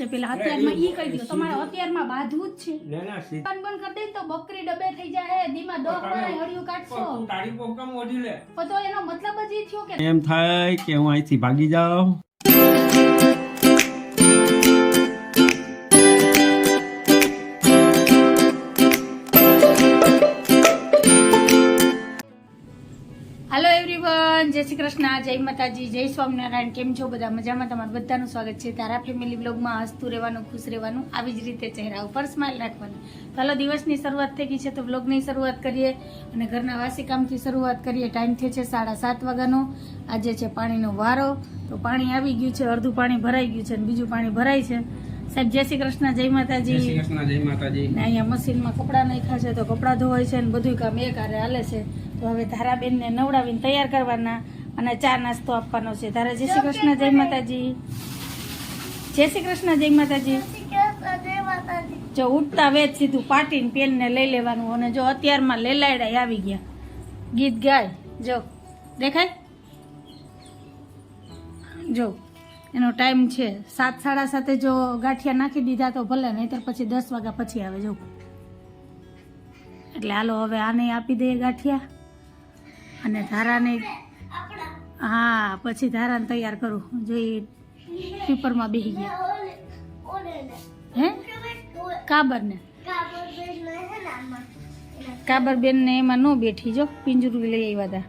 પેલા હથિયારમાં ઈ કહી દો તમારે હથિયારમાં બાંધવું જ છે. બંધ કરી દઈ તો બકરી ડબે થઈ જાય દીમાં 10 વાળા હળિયું કાઢશો તારી પ્રોગ્રામ ઓડી લે તો એનો મતલબ જ ઈ થયો કે એમ થાય કે હું અહીંથી ભાગી જાઉં. હેલો એવરીવન, જય શ્રી કૃષ્ણ, જય માતાજી, જય સ્વામિનારાયણ. કેમ છો બધા? મજામાં? તમારું બધાનું સ્વાગત છે તારા ફેમિલી બ્લોગમાં. હસતું રહેવાનું, ખુશ રહેવાનું, આવી જ રીતે ચહેરા ઉપર સ્માઇલ રાખવાની. ચાલો, દિવસની શરૂઆત થઈ ગઈ છે તો બ્લોગની શરૂઆત કરીએ અને ઘરના વાસી કામથી શરૂઆત કરીએ. ટાઈમ થયો છે 7:30 વાગ્યાનો. આજે છે પાણીનો વારો. તો પાણી આવી ગયું છે, અડધું પાણી ભરાઈ ગયું છે અને બીજું પાણી ભરાય છે. સાહેબ જય શ્રી કૃષ્ણ, જય માતાજી. જય શ્રી કૃષ્ણ, જય માતાજી. અહીંયા મશીનમાં કપડાં નાખ્યા છે તો કપડાં ધોવાય છે અને બધું કામ એક હારે હાલે છે. તો હવે ધારાબેનને નવડાવીને તૈયાર કરવાના અને ચા નાસ્તો આપવાનો છે. ધારા જય શ્રી કૃષ્ણ, જય માતાજી. જય શ્રી કૃષ્ણ, જય માતાજી. જો ઉઠતા વેચ સીધું પાટીને પેનને લઈ લેવાનું અને જો અત્યારમાં લેલાયડા આવી ગયા ગીત ગાય. જો દેખાય, જો એનો ટાઈમ છે 7, 7:30. જો ગાંઠિયા નાખી દીધા તો ભલે, નહીતર પછી 10 વાગ્યા પછી આવે. જો એટલે હાલો હવે આને આપી દઈએ ગાંઠિયા અને ધારાને, હા પછી ધારાને તૈયાર કરું. જો એ પીપરમાં બેસી ગયા હે કાબરને, કાબર બેનને એમાં ન બેઠી. જો પિંજરું લઈ આવ્યા હતા,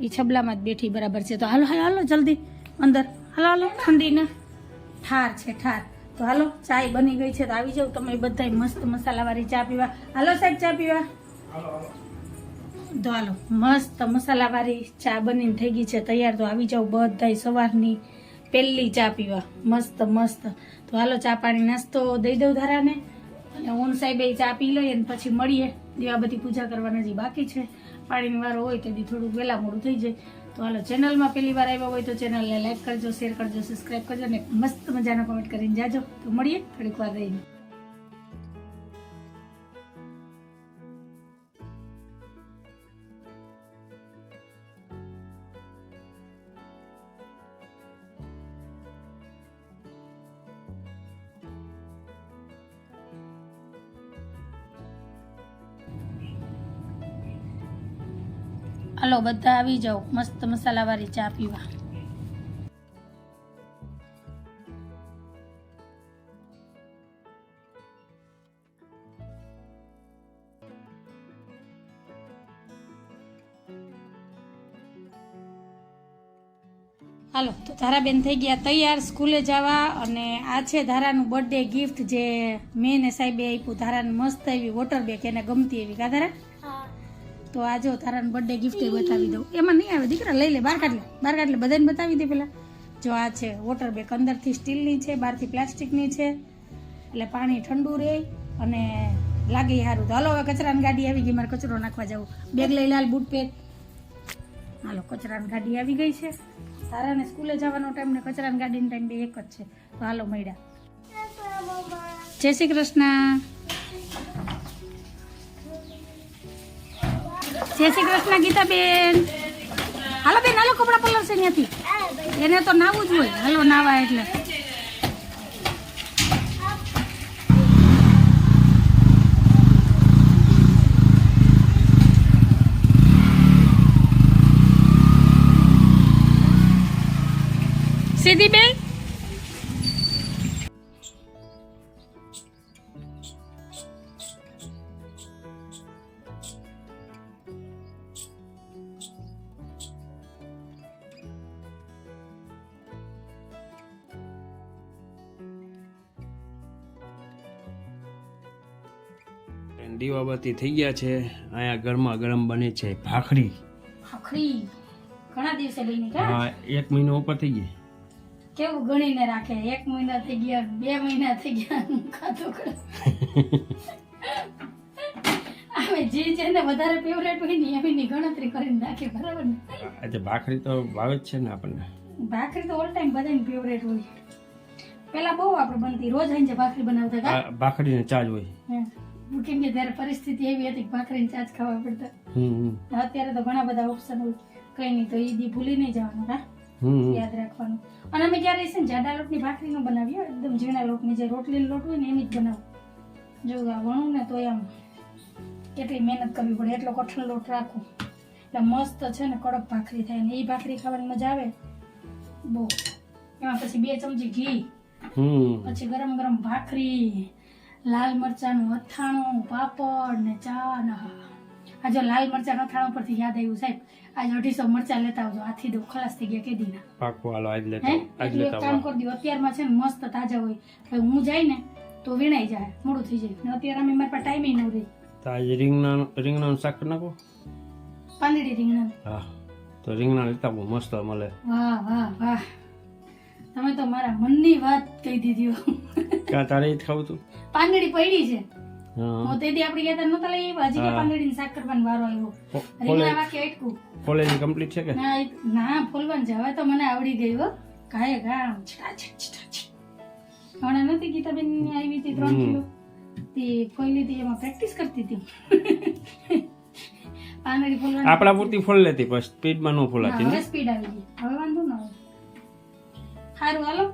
એ છબલામાં જ બેઠી બરાબર છે. તો હાલો હાલો જલ્દી અંદર હાલો હાલો, ઠંડીને ઠાર છે ઠાર. તો હાલો ચાય બની ગઈ છે તો આવી જાવ તમે બધા મસ્ત મસાલાવાળી ચા પીવા. હાલો સાહેબ ચા પીવા. તો હાલો મસ્ત મસાલાવાળી ચા બનીને થઈ ગઈ છે તૈયાર. તો આવી જાવ બધા સવારની પહેલી ચા પીવા મસ્ત મસ્ત. તો હાલો ચા પાણી નાસ્તો દઈ દઉં ધારાને અને ઓન સાહેબે ચા પી લઈએ અને પછી મળીએ. દીવાબત્તી પૂજા કરવાના જે બાકી છે, પાણીની વારો હોય તો થોડુંક વહેલા મોડું થઈ જાય. તો હાલો, ચેનલમાં પહેલી વાર આવ્યા હોય તો ચેનલને લાઈક કરજો, શેર કરજો, સબસ્ક્રાઈબ કરજો અને મસ્ત મજાનો કમેન્ટ કરીને જાજો. તો મળીએ થોડીક વાર રહીને. હાલો બધા આવી જાઓ મસ્ત મસાલાવાળી ચા પીવા. હાલો, તો ધારાબેન થઈ ગયા તૈયાર સ્કૂલે જવા. અને આ છે ધારાનું બર્થડે ગિફ્ટ જે મેં ને સાહેબે આપ્યું. ધારાને મસ્ત એવી વોટર બેગ, એને ગમતી એવી. કા ધારા? તો આ જો તારાને બર્થડે ગિફ્ટ બતાવી દઉં. એમાં નહીં આવે દીકરા, લઈ લે, બહાર કાઢ લે, બહાર કાઢ લે, બધાને બતાવી દે પેલા. જો આ છે વોટર બેગ, અંદરથી સ્ટીલની છે, બહારથી પ્લાસ્ટિકની છે, એટલે પાણી ઠંડુ રહે અને લાગે સારું. તો હાલો હવે કચરાની ગાડી આવી ગઈ, મારે કચરો નાખવા જવું. બેગ લઈ લાલ, બૂટ પહેર. હાલો કચરાની ગાડી આવી ગઈ છે. તારાને સ્કૂલે જવાનો ટાઈમ ને કચરાની ગાડીનો ટાઈમ બે એક જ છે. તો હાલો મળ્યા. જય શ્રી કૃષ્ણ. જય શ્રી કૃષ્ણ ગીતાબેન. હાલો બેન હાલો, કપડા પલર છે ત્યાંથી. એને તો નાવું જ હોય. હાલો નાવા એટલે સીધી બેન. દીવાબત્તી થઈ ગયા છે. અહીંયા ગરમા ગરમ બને છે ભાખરી. ભાખરી ઘણા દિવસે બની કા? હા, 1 મહિનો ઉપર થઈ ગઈ. કેવું ગણીને રાખે? 1 મહિના થઈ ગયા, 2 મહિના થઈ ગયા, ખાતો કરે. અમે જે જેને વધારે ફેવરેટ હોય ને એની ગણતરી કરીને રાખે, બરાબર ને? આજે ભાખરી તો ભાવે જ છે ને આપણને. ભાખરી તો ઓલ ટાઈમ બધાની ફેવરેટ હોય. પેલા બહુ આપણે બનતી, રોજ આઈને ભાખરી બનાવતા કા? ભાખરી ને ચા જ હોય. કેમ કે ત્યારે પરિસ્થિતિ એવી હતી કે ભાખરી ને ચા જ ખાવા પડતા. અત્યારે તો ઘણા બધા ઓપ્શન હોય. કઈ નહીં, તો ઈ દી ભૂલી નહીં જવાનું. કા યાદ રાખવાનું. અને અમે ક્યારે છે ને જાડા લોટની ભાખરી નો બનાવીએ હો, એકદમ ઝીણા લોટની, જે રોટલી લોટ હોય ને એની જ બનાવું. જો આ વણું ને તો આમ કેટલી મહેનત કરવી પડે, એટલો કઠણ લોટ રાખું એટલે મસ્ત છે ને કડક ભાખરી થાય. ને એ ભાખરી ખાવાની મજા આવે બહુ. એમાં પછી 2 ચમચી ઘી, પછી ગરમ ગરમ ભાખરી, લાલ મરચાંનું અથાણું, પાપડ ને ચા. આ જો લાલ મરચાં અથાણું પરથી યાદ આવ્યું સાહેબ, આજે 250 મરચાં લેતા આવજો, હાથી દો ખલાસ થઈ ગયા કેદીના. પાકો હાલો આજ હે લેતા એટલે એક કામ કરી દો, અત્યારમાં છે ને મસ્ત તાજા હોય, હવે હું જાય ને તો વીણાઈ જાય, મોડું થઈ જાય. ને અત્યારે અમે મારી પાસે ટાઈમે ન રહી. તો આજે રીંગણાનું શાક નાખો, પાંદડી રીંગણા. હા તો રીંગણા લેતા બહુ મસ્ત મળે. વાહ વાહ વાહ, તમે તો મારા મનની વાત કહી દીધી હો. ક્યાં તારે જ ખાવું તું? પાંદડી પડી છે, હા હું તેથી આપણી ગયા નતા લઈ આવ્યા, હજી કે પાંદડીને શાક કરવાનો વારો આવ્યો. રીંગણા વાક્ય અટકું કોલેજ કમ્પ્લીટ છે કે ના ફોલવાનું છે, હવે તો મને આવડી ગઈ હો. કાંઈ ગામ હમણાં નથી ગીતાબેન ની આવી હતી 3 કિલો તે ફોલી હતી, એમાં પ્રેક્ટિસ કરતી હતી. પાંદડી ફોલવાની આપણા પૂરતી ફોલ લેતી, પણ સ્પીડમાં ન ફોલાતી. હવે સ્પીડ આવી ગઈ, હવે વાંધો ન આવે. સારું હાલો,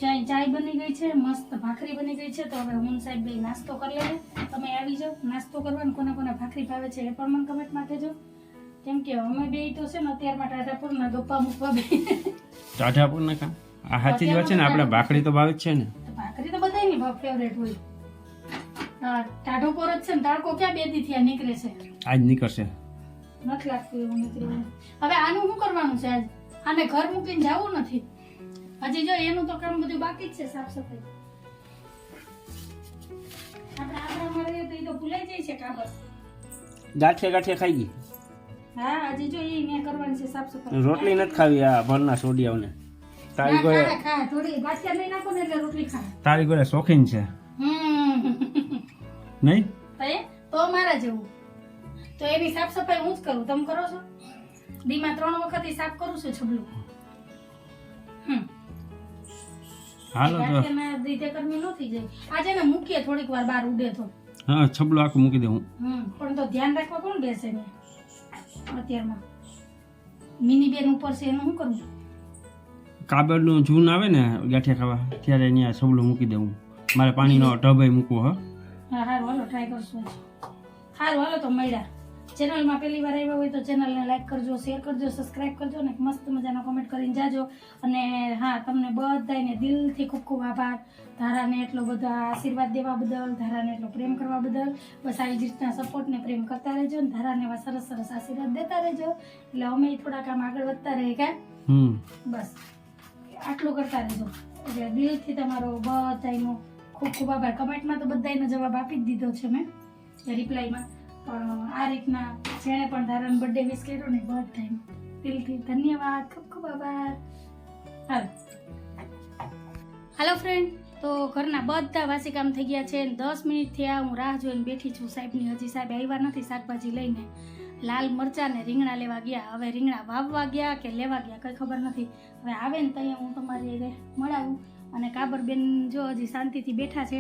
ચાય બની ગઈ છે, મસ્ત ભાખરી બની ગઈ છે. તો હવે હું સાહેબ બે નાસ્તો કરી લેજે. તમે આવી જાઓ નાસ્તો કરવાનો. કોને કોને ભાખરી ભાવે છે એ પણ મને કમેન્ટમાં કહેજો, કેમ કે અમે બે તો છે ને અત્યારમાં ટાઢાપુરના ગપ્પા મૂકવા બે. ટાઢાપુર ના કામ આ સાચી જ વાત છે ને, આપણે ભાખરી તો ભાવે જ છે ને. ભાખરી તો બધાની ફેવરેટ હોય. હા ટાઢોપોર જ છે ને, તાળકો ક્યાં 2 દી થયા નીકળે છે, આજ નીકળશે. નથી લાગતું એવું નીકળ્યું. હવે આનું શું કરવાનું છે આજ? આને ઘર મૂકીને જવું નથી હજી, જો એનું તો કામ બધું બાકી જ છે, સાફ સફાઈ. આપણે આંગણામાં રહીએ તો એ તો ભૂલાઈ જાય છે કાબર. ગાંઠિયા ખાઈ ગઈ. હા હજી જો એ ને કરવાની છે સાફ સફાઈ. રોટલી નથી ખાવી આ ભરના સોડિયાઓને. તારી ના, ગોળે ખા થોડી ગાંઠિયા નહીં નાખો ને એટલે રોટલી ખા. તારી ગોળે શોખીન છે નહીં તો મારા જેવું. તો એની સાફ સફાઈ હું જ કરું, તમે કરો છો? દીમાં 3 વખત ઈ સાફ કરું છું છબલું. હાલો તો ગાંઠિયાના રીતે કર્મી ન થઈ જાય. આજે ને મૂકીએ થોડીક વાર બહાર ઉડે તો. હા છબલું આખું મૂકી દે હું. પણ તો ધ્યાન રાખવા કોણ બેસે ને અત્યારમાં? મિની બેન ઉપર છે એનું શું કરવું? કાબરનું જૂન આવે ને ગાંઠિયા ખાવા ત્યારે અહીંયા છબલું મૂકી દે હું. મારે પાણીનો ટબ મૂકવો. હા સારું હાલો ટ્રાય કરશું. સારું હાલો તો મળ્યા. ચેનલમાં પહેલી વાર આવ્યા હોય તો ચેનલને લાઈક કરજો, શેર કરજો, સબસ્ક્રાઇબ કરજો ને મસ્ત મજાનો કમેન્ટ કરીને જાજો. અને હા તમને બધાને દિલથી ખૂબ ખૂબ આભાર, ધારાને એટલો બધા આશીર્વાદ દેવા બદલ, ધારાને એટલો પ્રેમ કરવા બદલ. બસ આવી જ રીતના સપોર્ટ ને પ્રેમ કરતા રહેજો ને ધારાને એવા સરસ સરસ આશીર્વાદ દેતા રહેજો, એટલે અમે થોડાક આમ આગળ વધતા રહે કા. બસ આટલું કરતા રહેજો. એટલે દિલથી તમારો બધાનો ખૂબ ખૂબ આભાર. કમેન્ટમાં તો બધાનો જવાબ આપી જ દીધો છે મેં રિપ્લાયમાં, પણ આ રીતના જેણે પણ ધારાનો બર્થડે વિશ કર્યો ને બધાનો દિલથી ધન્યવાદ, ખૂબ ખૂબ આભાર. હાલો ફ્રેન્ડ, તો ઘરના બધા વાસી કામ થઈ ગયા છે. 10 મિનિટ થયા હું રાહ જોઈને બેઠી છું સાહેબની. હજી સાહેબ આવ્યા નથી શાકભાજી લઈને. લાલ મરચાં ને રીંગણા લેવા ગયા. હવે રીંગણા વાવવા ગયા કે લેવા ગયા કંઈ ખબર નથી. હવે આવે ને ત્યાં હું તમારી મળાવું. અને કાબરબેન જો હજી શાંતિથી બેઠા છે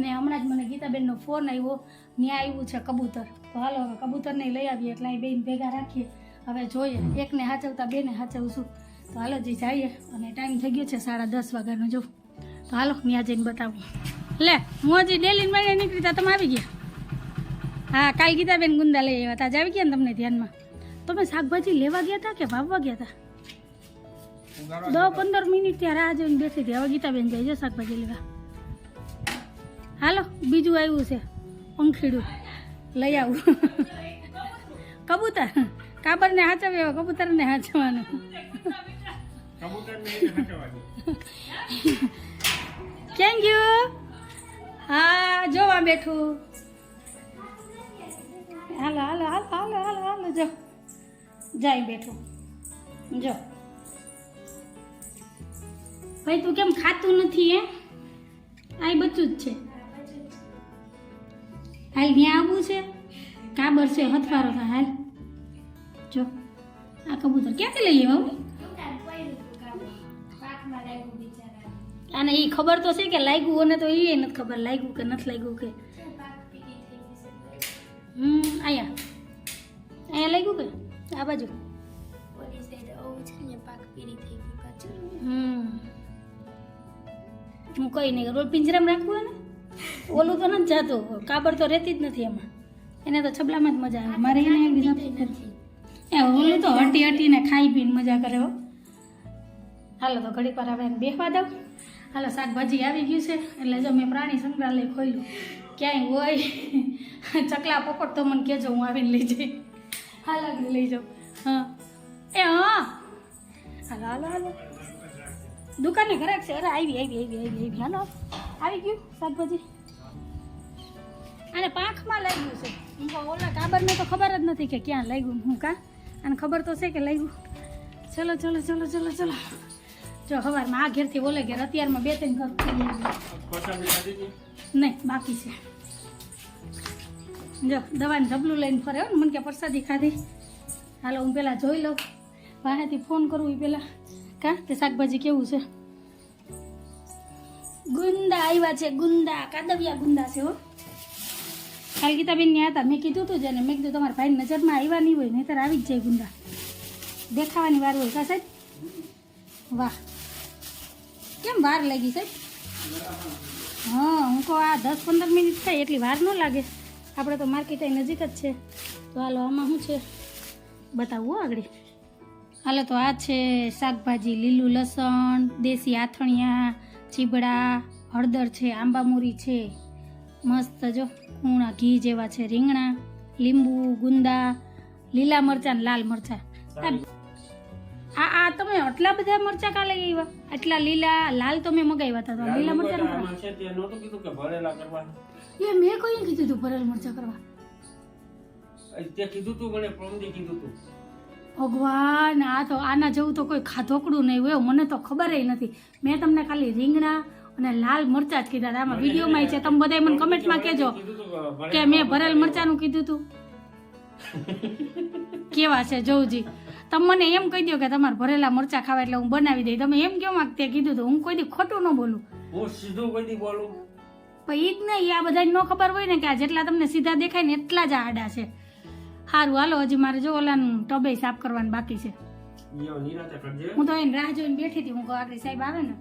ને હમણાં જ મને ગીતાબેનનો ફોન આવ્યો, ત્યાં આવ્યું છે કબૂતર. તો હાલો હવે કબૂતરને લઈ આવીએ, એટલે અહીં બેન ભેગા રાખીએ. હવે જોઈએ, એકને હાચવતા બેને હાચવું છું. તો હાલો જઈ જઈએ. અને ટાઈમ થઈ ગયો છે 10:30 વાગ્યાનો. જો તો હાલો ત્યાં જઈને બતાવું. લે હું હજી ડેલીને મળીને નીકળી તા તમે આવી ગયા. હા કાલ ગીતાબેન ગુંદા લઈ આવ્યા હતા, આવી ગયા ને તમને ધ્યાનમાં. તમે શાકભાજી લેવા ગયા હતા કે વાવવા ગયા હતા? 10-15 મિનિટ ત્યાં રાહ જોઈને બેઠી હતી. હવે ગીતાબેન જાય છે શાકભાજી લેવા. હાલો બીજું આવ્યું છે પંખીડું, લઈ આવું. કબૂતર કાબરને હાચવ્યો, કબૂતરને હાચવાનું. Thank you. હા જોવા બેઠું. હાલો હાલો હાલો હાલો હાલો હાલો જો જાય બેઠું. જો ભાઈ તું કેમ ખાતું નથી? આ બચ્ચું જ છે. હાલ ત્યાં આવવું છે, કાબર છે હથવારો થાય. હાલ જો આ કબૂતર ક્યાંથી લઈ આવ્યા? આને એ ખબર તો છે કે લાગ્યું, અને તો એ નથી ખબર લાગ્યું કે નથી લાગ્યું કે. અહીંયા લાગ્યું કે આ બાજુ? હું કઈ નહીં રોલ પિંજરામાં રાખવું ને ઓલું તો નથી જાતું કાબર તો રહેતી જ નથી એમાં એને તો છબલામાં જ મજા આવે મારે એને એ ઓલું તો હટી હટીને ખાઈ પીને મજા કરે હો હાલો તો ઘડી પર આવે બેસવા દઉં હાલો શાકભાજી આવી ગયું છે એટલે જો મેં પ્રાણી સંગ્રહાલય ખોલ્યું ક્યાંય હોય ચકલા પોપટ તો મને કહેજો હું આવીને લઈ જઈ હાલ આગળ લઈ જાઉં હા એ હા હાલો હાલો હાલો દુકાને ઘરાક છે અરે આવી હાલો આવી ગયું શાકભાજી અને પાંખમાં લાગ્યું છે હું તો ઓલા કાબરને તો ખબર જ નથી કે ક્યાં લાગ્યું હું કા અને ખબર તો છે કે લાગ્યું ચલો ચલો ચલો ચલો ચલો જો સવારમાં આ ઘેરથી ઓલે ઘેર અત્યારમાં 2-3 ઘર નહીં બાકી છે જો દવાનું ઢબલું લઈને ફરે હો ને મને કે પ્રસાદી ખાધી હાલો હું પહેલાં જોઈ લઉં વાહેથી ફોન કરું એ પહેલાં કા તે શાકભાજી કેવું છે ગુંદા આવ્યા છે ગુંદા કાદવિયા ગુંદા છે હો કાલ ગીતાબેન ને હતા મેં કીધું હતું જ ને મેં કીધું તમારા ભાઈની નજરમાં આવ્યા નહીં હોય નહીંતર આવી જ જાય ગુંદા દેખાવાની વાર હોય કા સાહેબ વાહ કેમ વાર લાગી સાહેબ હા હું કહું આ 10-15 મિનિટ થાય એટલી વાર ન લાગે આપણે તો માર્કેટ નજીક જ છે તો હાલો આમાં શું છે બતાવવું આગળ હાલો તો આ છે શાકભાજી લીલું લસણ દેશી આથણિયા ચીબડા હળદર છે આંબામૂરી છે મસ્ત જો કૂણા ઘી જેવા છે રીંગણા લીંબુ ગુંદા લીલા મરચાં લાલ મરચાં આ તમે આટલા બધા મરચાં કાલે આવ્યા આટલા લીલા લાલ તો મેં મગાવ્યા હતા તો લીલા મરચાં એ મેં કઈ કીધું તું ભરેલ મરચાં કરવા ભગવાન આ તો આના જેવું તો કોઈ ખાધોકડું નહીં હોય મને તો ખબર નથી મેં તમને ખાલી રીંગણા અને લાલ મરચાં જ કીધા આમાં વિડીયોમાં છે તમે બધા મને કમેન્ટમાં કહેજો કે મેં ભરેલ મરચાંનું કીધું તું કેવા છે જોઉજી તમે મને એમ કહી દો કે તમારે ભરેલા મરચાં ખાવા એટલે હું બનાવી દઈ તમે એમ કેમ તે કીધું તો હું કોઈ દી ખોટું ન બોલું હું સીધું કોઈ દી બોલું પણ ઈ જ નહીં આ બધાને ન ખબર હોય ને કે આ જેટલા તમને સીધા દેખાય ને એટલા જ આડા છે સારું હાલો હજી મારે જો ઓલાનું ટબે સાફ કરવાનું બાકી છે હું તો એને રાહ જોઈને બેઠી હતી હું કહું આગળ સાહેબ આવે ને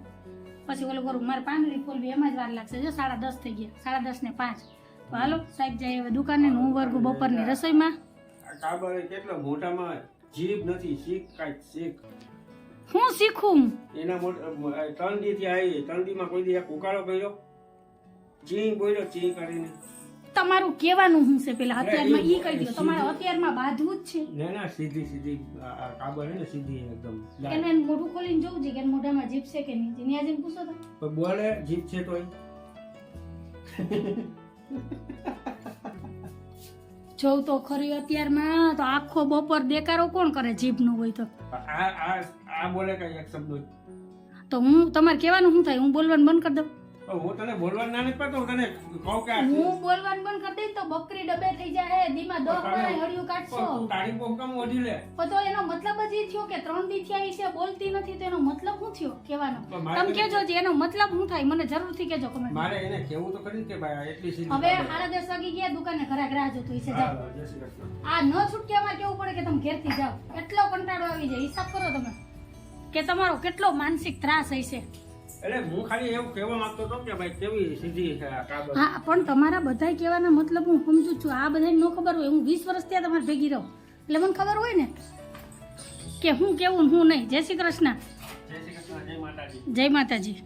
પછી ઓલું કરું મારે પાંદડી ફોલવી એમાં જ વાર લાગશે જો 10:30 થઈ ગયા 10:30 ને 5 તો હાલો સાહેબ જાય હવે દુકાને હું વર્ગું બપોરની રસોઈમાં કાબરે કેટલો મોટામાં જીભ નથી શીખ કાંઈક શીખ હું શીખું એના 3 દી થી આવી 3 દીમાં કોઈ દી એક ઉકાળો કર્યો ચી બોલ્યો ચી કરીને તમારું કહેવાનું શું છે પેલા અત્યારમાં ઈ કહી દો તમારે અત્યારમાં બાંધવું જ છે ના સીધી કાબર હે ને સીધી એકદમ એને મોઢું ખોલીને જોવું છે કે મોઢામાં જીભ છે કે નહીં ત્યાં જઈને પૂછો તો પણ બોલે જીભ છે તોય જોઉં તો ખરી અત્યારમાં તો આખો બપોર દેકારો કોણ કરે જીભ નું હોય તો આ બોલે કઈ એક શબ્દ તો હું તમારે કહેવાનું શું થાય હું બોલવાનું બંધ કરી દઉં હું તને બોલવાનું ના નથી પાડતો હું તને કહું કે હું બોલવાનું બંધ કરી દઈશ તો બકરી ડબે થઈ જાય દીમાં 10 ગણા હળિયું કાઢશો તું તારી પોકમ ઓઢી લે તો એનો મતલબ જ ઈ થયો કે 3 દી થયા છે બોલતી નથી તો એનો મતલબ શું થયો કહેવાનો તમે કહેજો જે એનો મતલબ શું થાય મને જરૂરથી કહેજો કમેન્ટ મારે એને કહેવું તો ખરી કે ભાઈ એટલી સીધી હવે 10:30 વાગી ગયા દુકાને ઘરાક રાહ જોતું છે જાઓ આ ન છૂટક્યામાં કેવું પડે કે તમે ઘેરથી જાઓ એટલો કંટાળો આવી જાય હિસાબ કરો તમે કે તમારો કેટલો માનસિક ત્રાસ હશે એટલે હું ખાલી એવું કહેવા માંગતો હતો કે ભાઈ કેવી સીધી કાબર હા પણ તમારા બધાય કહેવાના મતલબ હું સમજુ છું આ બધાને ન ખબર હોય હું 20 વર્ષ ત્યાં તમારે ભેગી રહું એટલે મને ખબર હોય ને કે હું કેવું હું નહીં જય શ્રી કૃષ્ણ જય માતાજી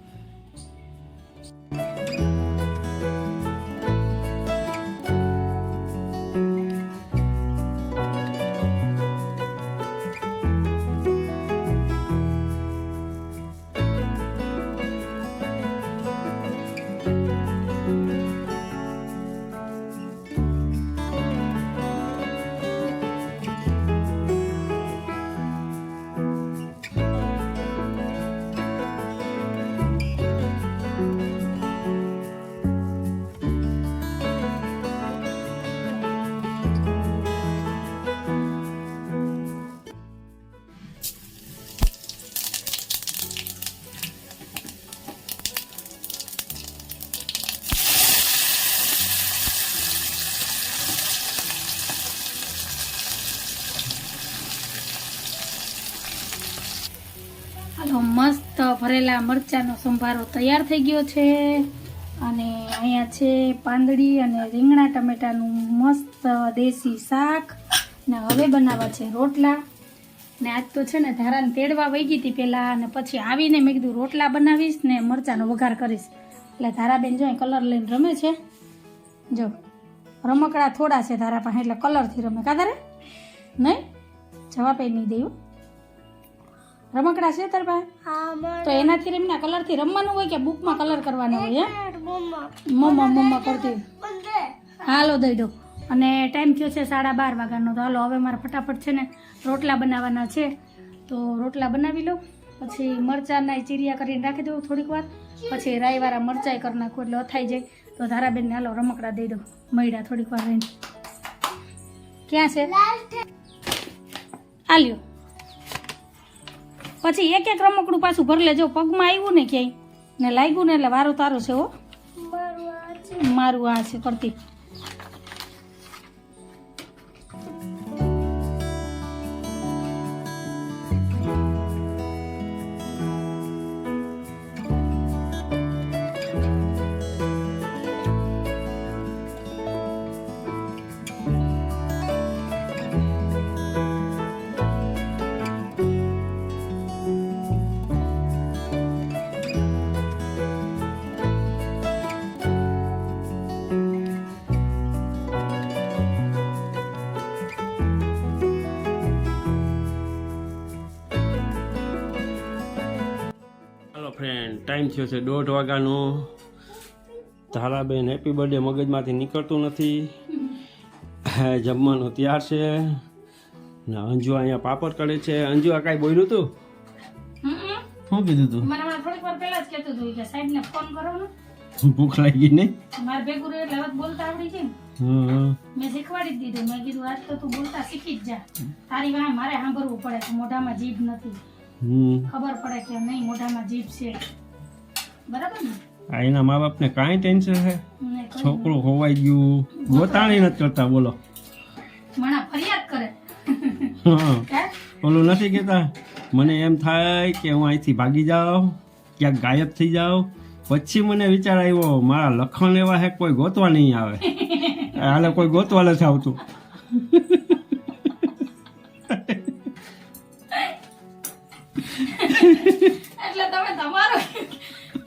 ભરેલા મરચાંનો સંભારો તૈયાર થઈ ગયો છે અને અહીંયા છે પાંદડી અને રીંગણા ટમેટાનું મસ્ત દેશી શાક ને હવે બનાવવા છે રોટલા ને આજ તો છે ને ધારાને તેડવા વહી ગઈ હતી પહેલાં અને પછી આવીને મેં કીધું રોટલા બનાવીશ ને મરચાંનો વઘાર કરીશ એટલે ધારાબેન જો કલર લઈને રમે છે જો રમકડા થોડા છે ધારા પાસે એટલે કલરથી રમે કા ધારે નહીં જવાબ એ નહીં દેવું રમકડા છે તાર પાસે તો એનાથી રમીને કલરથી રમવાનું હોય કે બુકમાં કલર કરવાનો હોય મમ્મા કરતી હાલો દઈ દો અને ટાઈમ થયો છે 12:30 વાગ્યાનો તો હાલો હવે મારે ફટાફટ છે ને રોટલા બનાવવાના છે તો રોટલા બનાવી લઉં પછી મરચાંના ચીરિયા કરીને રાખી દઉં થોડીક વાર પછી રાઈવાળા મરચાં કરી નાખું એટલે અથાઈ જાય તો ધારાબેનને હાલો રમકડા દઈ દઉં મળ્યા થોડીક વાર રહીને ક્યાં છે આલ્યો પછી એક એક રમકડું પાછું ભરી લેજો પગમાં આવ્યું ને ક્યાંય ને લાગ્યું ને એટલે વારો તારો છે હો મારું આ છે કરતી ફ્રેન્ડ ટાઈમ થયો છે 1:30 વાગ્યાનો ધારાબેન હેપી બર્થડે મગજમાંથી નીકળતું નથી જમવાનું તૈયાર છે ને અંજુ અહીંયા પાપડ કરે છે અંજુ આ કાંઈ બોલ્યું તું શું કીધું તું થોડીક વાર પહેલા જ કહેતું હતું કે સાહેબને ફોન કરો ને ભૂખ લાગી નહીં મારે ભેગું રહ્યું એટલે હવે બોલતા આવડી છે મેં શીખવાડી જ દીધું મેં કીધું આજ તો તું બોલતા શીખી જ જા તારી વાંહે મારે સાંભળવું પડે કે મોઢામાં જીભ નથી ખબર પડે કે નહીં મોઢામાં જીભ છે બરાબર ને એના મા બાપને કાંઈ ટેન્શન છે છોકરો ખોવાઈ ગયું ગોતાણી નથી કરતા બોલો માણા ફરિયાદ કરે ઓલું નથી કહેતા મને એમ થાય કે હું અહીંથી ભાગી જાઉં ક્યાંક ગાયબ થઈ જાઉં પછી મને વિચાર આવ્યો મારા લખણ એવા હે કોઈ ગોતવા નહીં આવે હાલે કોઈ ગોતવા નથી આવતું એટલે તમે તમારો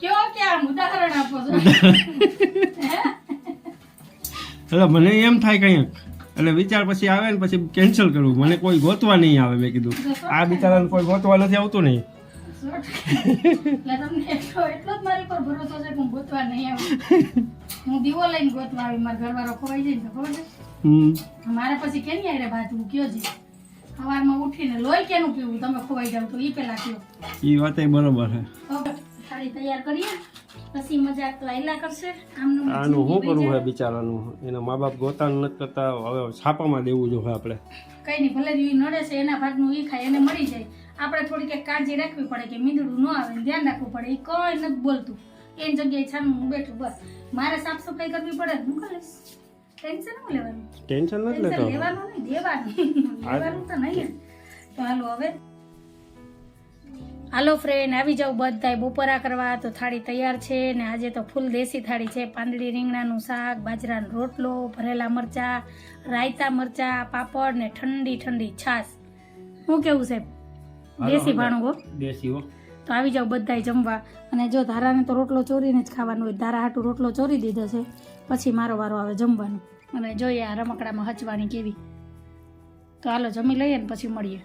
કયો કે આમ ઉદાહરણ આપો છો એટલે મને એમ થાય કંઈક એટલે વિચાર પછી આવે ને પછી કેન્સલ કરવું મને કોઈ ગોતવા નહીં આવે મેં કીધું આ બિચારાને કોઈ ગોતવા નથી આવતું નહીં એટલે તમને એટલો જ મારી પર ભરોસો છે કે હું ગોતવા નહીં આવું હું દીવો લઈને ગોતવા આવી મારા ઘરવાળો ખોવાઈ જાય ને ખબર છે મારે પછી કેની આરે બાજુ કયો છે સવારમાં ઉઠીને લોહી કેનું પીવું તમે ખોવાઈ જાવ તો એ પેલા કયો એ વાત બરોબર છે થાળી તૈયાર કરીએ પછી મજાક તો આયલા કરશે આનું શું કરવું છે બિચારાનું એના મા બાપ ગોતાનું નથી કરતા હવે છાપામાં દેવું જોઈએ આપણે કઈ નહીં ભલે ઈ નડે છે એના ભાગનું ઈ ખાય એને મળી જાય આપણે થોડી કંઈક કાળજી રાખવી પડે કે મીંદડું ન આવે ધ્યાન રાખવું પડે એ કઈ નથી બોલતું એની જગ્યાએ છાનું બેઠું બસ મારે સાફ સફાઈ કરવી પડે હું કરીશ ટેન્શન ન લેવાનું ટેન્શન નથી લેતો લેવાનું નહીં દેવાનું તો નહીં તો હાલો ફ્રેન્ડ આવી જાવ બધાય બપોરા કરવા તો થાળી તૈયાર છે ને આજે તો ફૂલ દેશી થાળી છે પાંદડી રીંગણાનું શાક બાજરાનો રોટલો ભરેલા મરચા રાયતા મરચા પાપડ ને ઠંડી ઠંડી છાશ શું કેવું સાહેબ દેશી ભાણું હો દેશી હો તો આવી જાવ બધાય જમવા અને જો ધારાને તો રોટલો ચોરીને જ ખાવાનો હોય ધારા હાટું રોટલો ચોરી દીધો છે પછી મારો વારો આવે જમવાનું અને જોઈએ આ રમકડામાં હચવાની કેવી તો હાલો જમી લઈએ ને પછી મળીએ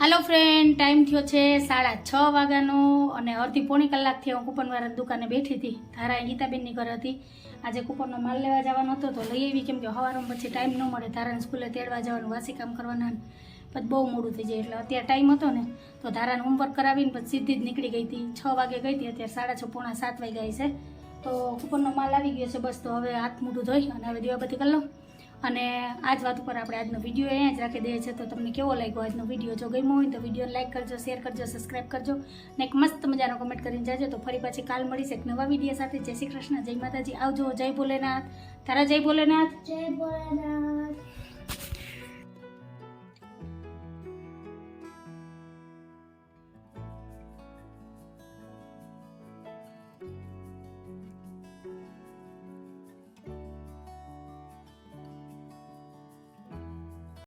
હાલો ફ્રેન્ડ, ટાઈમ થયો છે 6:30 વાગ્યાનો અને અડધી પોણી કલાકથી હું કૂપનવાળાની દુકાને બેઠી હતી. ધારા ગીતાબેનની ઘરે હતી. આજે કૂપનનો માલ લેવા જવાનો હતો તો લઈ આવી, કેમ કે સવારમાં પછી ટાઈમ ન મળે. ધારાને સ્કૂલે તેડવા જવાનું, વાસી કામ કરવાના, પછી બહુ મોડું થઈ જાય. એટલે અત્યારે ટાઈમ હતો ને તો ધારાને હોમવર્ક કરાવીને પછી સીધી જ નીકળી ગઈ હતી. 6 વાગે ગઈ હતી, અત્યારે 6:30 પોણા 7 વાગ્યા છે. તો કૂપનનો માલ આવી ગયો છે. બસ તો હવે હાથ મોઢું ધોઈ અને હવે દીવાબત્તી કરી લઉં. અને આ જ વાત ઉપર આપણે આજનો વિડીયો અહીંયા જ રાખી દઈએ છીએ. તો તમને કેવો લાગ્યો આજનો વિડીયો? જો ગમ્યો હોય તો વિડીયોને લાઈક કરજો, શેર કરજો, સબસ્ક્રાઈબ કરજો ને એક મસ્ત મજાનો કમેન્ટ કરીને જાજો. તો ફરી પાછી કાલ મળીશ એક નવા વિડીયો સાથે. જય શ્રી કૃષ્ણ, જય માતાજી, આવજો. જય ભોલેનાથ. તારા જય ભોલેનાથ. જય ભોલેનાથ.